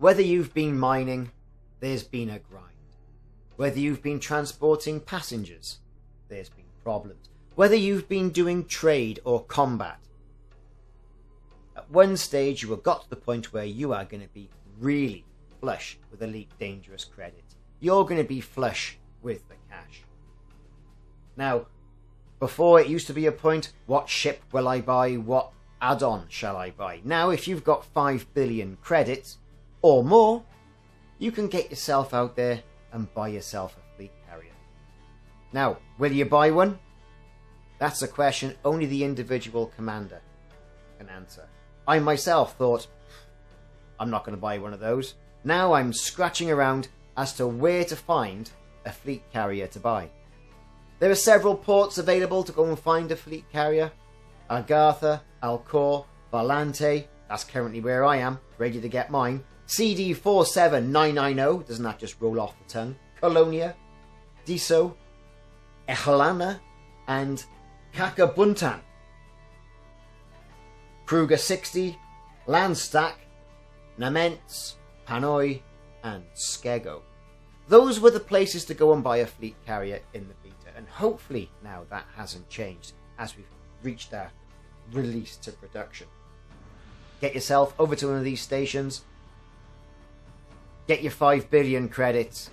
Whether you've been mining, there's been a grind. Whether you've been transporting passengers, there's been problems. Whether you've been doing trade or combat, at one stage you have got to the point where you are going to be really flush with elite dangerous credit. You're going to be flush with the cash. Now, before it used to be a point, what ship will I buy? What add-on shall I buy? Now, if you've got 5 billion credits or more, you can get yourself out there and buy yourself a fleet carrier. Now, will you buy one? That's a question only the individual commander can answer. I myself thought, I'm not going to buy one of those. Now I'm scratching around as to where to find a fleet carrier to buy. There are several ports available to go and find a fleet carrier. Agartha, Alcor, Balante, that's currently where I am, ready to get mine. CD 47990, doesn't that just roll off the tongue? Colonia, Diso, Ehlanda, and Kakmbutan. Kruger 60, Landstack, Namnetes, Panoi, and Skeggiko. Those were the places to go and buy a fleet carrier in the beta, and hopefully now that hasn't changed as we've reached our release to production. Get yourself over to one of these stations, get your 5 billion credits,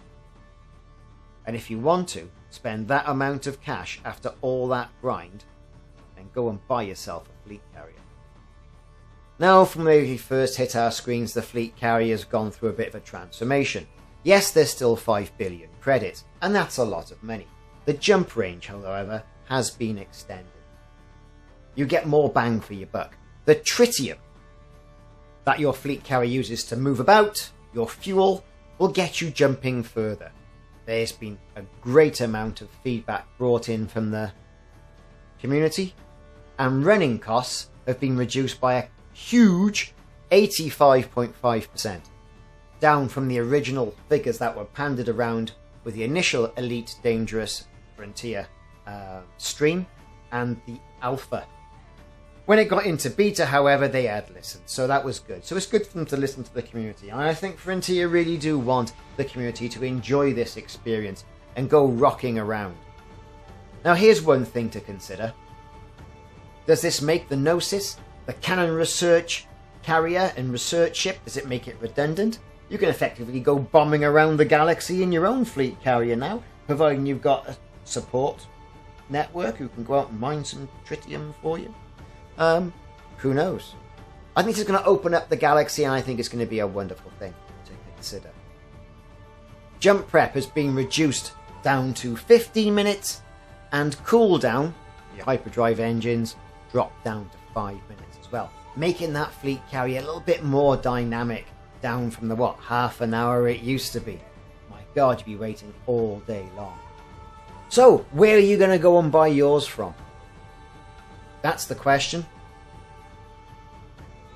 and if you want to, spend that amount of cash after all that grind and go and buy yourself a fleet carrier. Now, from where we first hit our screens, the fleet carrier has gone through a bit of a transformation. Yes, there's still 5 billion credits, and that's a lot of money. The jump range, however, has been extended. You get more bang for your buck. The tritium that your fleet carrier uses to move about, your fuel, will get you jumping further. There's been a great amount of feedback brought in from the community, and running costs have been reduced by a huge 85.5%, down from the original figures that were pandered around with the initial Elite Dangerous Frontier stream and the Alpha. When it got into beta, however, they had listened, so that was good. So it's good for them to listen to the community, and I think Frontier really do want the community to enjoy this experience and go rocking around. Now here's one thing to consider. Does this make the Gnosis, the Cannon Research Carrier and Research Ship, does it make it redundant? You can effectively go bombing around the galaxy in your own fleet carrier now, providing you've got a support network who can go out and mine some tritium for you. Who knows? I think this is going to open up the galaxy, and I think it's going to be a wonderful thing to consider. Jump prep has been reduced down to 15 minutes, and cooldown, your hyperdrive engines, dropped down to 5 minutes as well, making that fleet carrier a little bit more dynamic, down from the half an hour it used to be. My god, you'd be waiting all day long. So, where are you going to go and buy yours from? That's the question.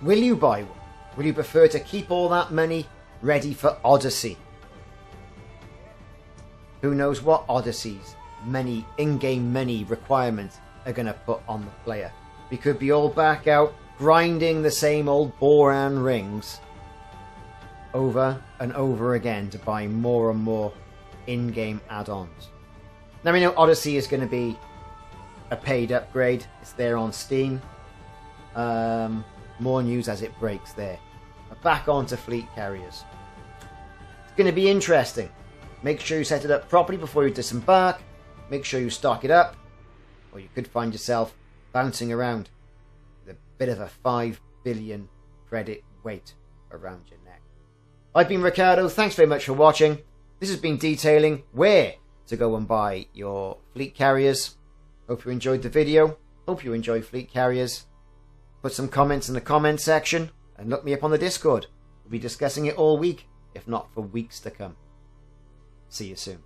Will you buy one? Will you prefer to keep all that money ready for Odyssey? Who knows what Odyssey's many in-game money requirements are going to put on the player. We could be all back out grinding the same old Boran rings over and over again to buy more and more in-game add-ons. Now we know Odyssey is going to be a paid upgrade. It's there on Steam. More news as it breaks there. But back onto fleet carriers. It's going to be interesting. Make sure you set it up properly before you disembark. Make sure you stock it up, or you could find yourself bouncing around with a bit of a 5 billion credit weight around your neck. I've been Ricardo. Thanks very much for watching. This has been detailing where to go and buy your fleet carriers. Hope you enjoyed the video. Hope you enjoy fleet carriers. Put some comments in the comment section and look me up on the Discord. We'll be discussing it all week, if not for weeks to come. See you soon.